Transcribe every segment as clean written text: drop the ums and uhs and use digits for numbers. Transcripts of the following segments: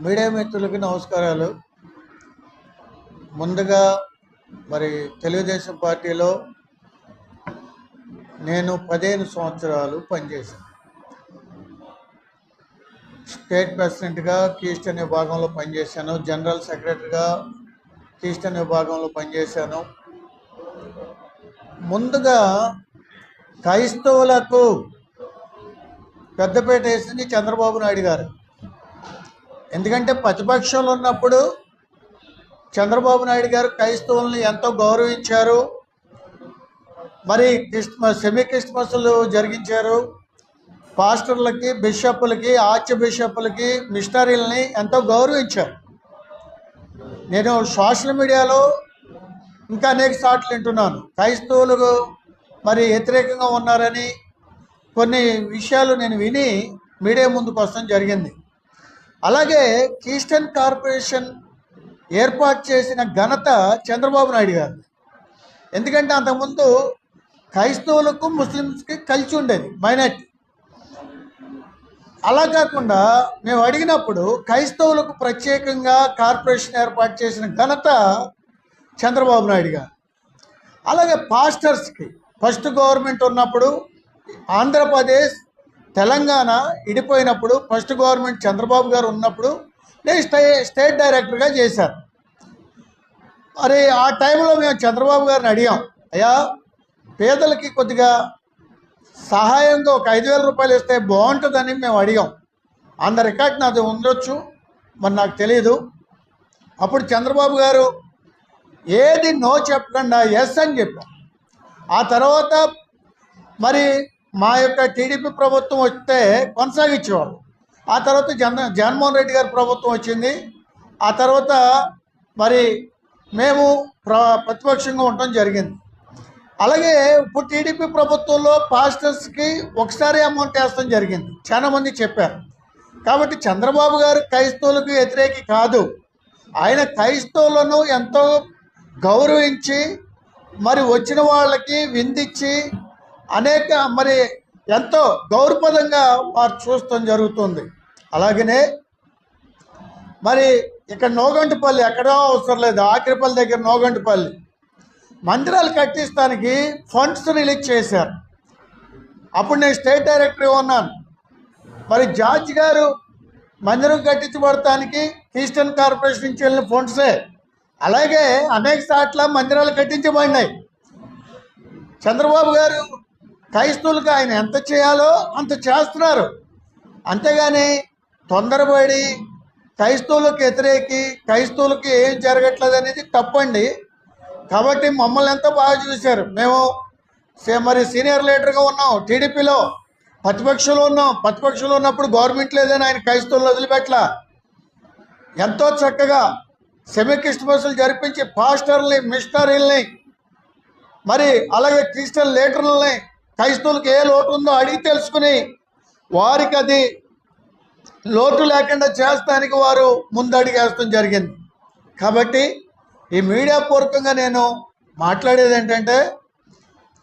Media మిత్రులకి నమస్కారాలు. ముందుగా మరి తెలుగుదేశం పార్టీలో నేను 15 సంవత్సరాలు పనిచేశాను. స్టేట్ ప్రెసిడెంట్గా కీస్టర్న్ విభాగంలో పనిచేశాను. జనరల్ సెక్రటరీగా కీస్టర్న్ విభాగంలో పనిచేశాను. ముందుగా క్రైస్తవులకు పెద్దపేట వేసింది చంద్రబాబు నాయుడు గారు. ఎందుకంటే ప్రతిపక్షంలో ఉన్నప్పుడు చంద్రబాబు నాయుడు గారు క్రైస్తవుల్ని ఎంతో గౌరవించారు. మరి సెమీ క్రిస్మస్లు జరిగించారు. పాస్టర్లకి, బిషప్పులకి, ఆర్చ్ బిషప్పులకి, మిషనరీలని ఎంతో గౌరవించారు. నేను సోషల్ మీడియాలో ఇంకా అనేక సార్లు వింటున్నాను, క్రైస్తవులు మరి వ్యతిరేకంగా ఉన్నారని కొన్ని విషయాలు నేను విని మీడియా ముందుకు వస్తాం జరిగింది. అలాగే కీస్టర్న్ కార్పొరేషన్ ఏర్పాటు చేసిన ఘనత చంద్రబాబు నాయుడు గారు. ఎందుకంటే అంతకుముందు క్రైస్తవులకు ముస్లిమ్స్కి కలిసి ఉండేది మైనార్టీ. అలా కాకుండా మేము అడిగినప్పుడు క్రైస్తవులకు ప్రత్యేకంగా కార్పొరేషన్ ఏర్పాటు చేసిన ఘనత చంద్రబాబు నాయుడు గారు. అలాగే పాస్టర్స్కి ఫస్ట్ గవర్నమెంట్ ఉన్నప్పుడు ఆంధ్రప్రదేశ్ తెలంగాణ ఇడిపోయినప్పుడు ఫస్ట్ గవర్నమెంట్ చంద్రబాబు గారు ఉన్నప్పుడు నేను స్టేట్ డైరెక్టర్గా చేశాను. మరి ఆ టైంలో మేము చంద్రబాబు గారిని అడిగాం, అయ్యా పేదలకి కొద్దిగా సహాయంగా ఒక 5,000 రూపాయలు ఇస్తే బాగుంటుందని మేము అడిగాం. అంత రికార్డ్ నాది ఉండొచ్చు, మరి నాకు తెలియదు. అప్పుడు చంద్రబాబు గారు ఏది నో చెప్పకుండా ఎస్ అని చెప్పారు. ఆ తర్వాత మరి మా యొక్క టీడీపీ ప్రభుత్వం వస్తే కొనసాగించేవాళ్ళు. ఆ తర్వాత జగన్మోహన్ రెడ్డి గారి ప్రభుత్వం వచ్చింది. ఆ తర్వాత మరి మేము ప్రతిపక్షంగా ఉండటం జరిగింది. అలాగే ఇప్పుడు టీడీపీ ప్రభుత్వంలో పాస్టర్స్కి ఒకసారి అమౌంట్ వేస్తాం జరిగింది, చాలామంది చెప్పారు. కాబట్టి చంద్రబాబు గారు క్రైస్తవులకు వ్యతిరేకి కాదు. ఆయన క్రైస్తవులను ఎంతో గౌరవించి మరి వచ్చిన వాళ్ళకి విందించి అనేక మరి ఎంతో గౌరవప్రదంగా వారు చూస్తాం జరుగుతుంది. అలాగనే మరి ఇక్కడ నోగంటిపల్లి ఎక్కడో అవసరం లేదు, ఆఖరిపల్లి దగ్గర నోగంటిపల్లి మందిరాలు కట్టిస్తానికి ఫండ్స్ రిలీజ్ చేశారు. అప్పుడు నేను స్టేట్ డైరెక్టర్గా ఉన్నాను. మరి జార్జ్ గారు మందిరం కట్టించబడటానికి కీస్టర్న్ కార్పొరేషన్ నుంచి వెళ్ళిన ఫండ్సే. అలాగే అనేక సార్లు మందిరాలు కట్టించబడినాయి. చంద్రబాబు గారు క్రైస్తవులకు ఆయన ఎంత చేయాలో అంత చేస్తున్నారు. అంతేగాని తొందరపడి క్రైస్తవులకు వ్యతిరేకి క్రైస్తవులకి ఏం జరగట్లేదు అనేది తప్పండి. కాబట్టి మమ్మల్ని ఎంతో బాగా చూశారు. మేము మరి సీనియర్ లీడర్గా ఉన్నాం, టీడీపీలో ప్రతిపక్షంలో ఉన్నాం. ప్రతిపక్షంలో ఉన్నప్పుడు గవర్నమెంట్ లేదని ఆయన క్రైస్తవులను వదిలిపెట్టలా. ఎంతో చక్కగా సెమీ క్రిస్మస్లు జరిపించి పాస్టర్లని, మిషనరీలని, మరి అలాగే క్రిస్టియన్ లీడర్లని క్రైస్తవులకు ఏ లోటు ఉందో అడిగి తెలుసుకుని వారికి అది లోటు లేకుండా చేస్తానికి వారు ముందడిగేస్తాం జరిగింది. కాబట్టి ఈ మీడియా పూర్వకంగా నేను మాట్లాడేది ఏంటంటే,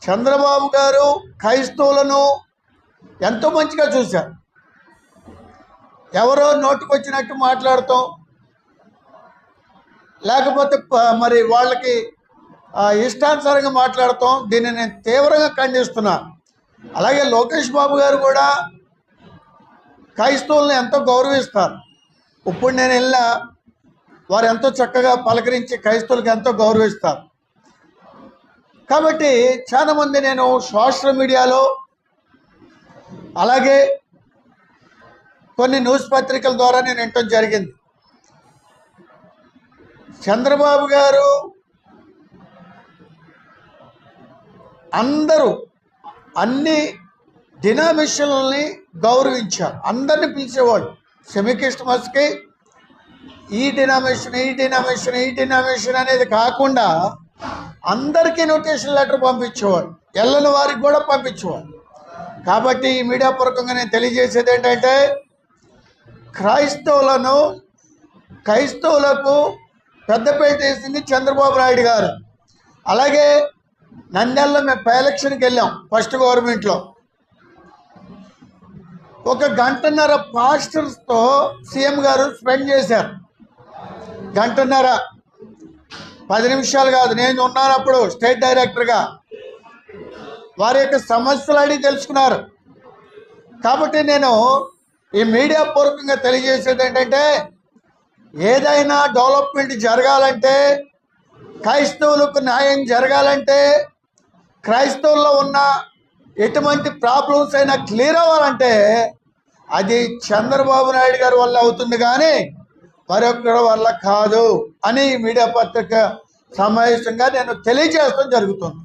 చంద్రబాబు గారు క్రైస్తవులను ఎంతో మంచిగా చూశారు. ఎవరో నోటుకొచ్చినట్టు మాట్లాడతాం, లేకపోతే మరి వాళ్ళకి ఇష్టానుసారంగా మాట్లాడతాం. దీన్ని నేను తీవ్రంగా ఖండిస్తున్నా. అలాగే లోకేష్ బాబు గారు కూడా క్రైస్తవులను ఎంతో గౌరవిస్తారు. ఇప్పుడు నేను వెళ్ళినా వారు ఎంతో చక్కగా పలకరించి క్రైస్తవులకు ఎంతో గౌరవిస్తారు. కాబట్టి చాలామంది నేను సోషల్ మీడియాలో అలాగే కొన్ని న్యూస్ పత్రికల ద్వారా నేను వినటం జరిగింది. చంద్రబాబు గారు అందరూ అన్ని డినామినేషన్లని గౌరవించారు. అందరినీ పిలిచేవాళ్ళు. సెమీ క్రిస్మస్కి ఈ డినామినేషన్ అనేది కాకుండా అందరికీ నోటిఫికేషన్ లెటర్ పంపించేవాడు, ఎల్లని వారికి కూడా పంపించేవాడు. కాబట్టి ఈ మీడియా పూర్వకంగా నేను తెలియజేసేది ఏంటంటే, క్రైస్తవులకు పెద్దపేట వేసింది చంద్రబాబు నాయుడు గారు. అలాగే నంద్యాలలో మేము ఎలక్షన్కి వెళ్ళాం ఫస్ట్ గవర్నమెంట్లో. ఒక గంటన్నర పాస్టర్స్తో సీఎం గారు స్పెండ్ చేశారు. గంటన్నర, 10 నిమిషాలు కాదు. నేను ఉన్నాను అప్పుడు స్టేట్ డైరెక్టర్గా. వారి యొక్క సమస్యలు అడిగి తెలుసుకున్నారు. కాబట్టి నేను ఈ మీడియా పూర్వకంగా తెలియజేసేది ఏంటంటే, ఏదైనా డెవలప్మెంట్ జరగాలంటే, క్రైస్తవులకు న్యాయం జరగాలంటే, క్రైస్తవుల్లో ఉన్న ఎటువంటి ప్రాబ్లమ్స్ అయినా క్లియర్ అవ్వాలంటే అది చంద్రబాబు నాయుడు గారి వల్ల అవుతుంది, కానీ మరొకరి వల్ల కాదు అని మీడియా పత్రిక సమావేశంగా నేను తెలియజేయడం జరుగుతుంది.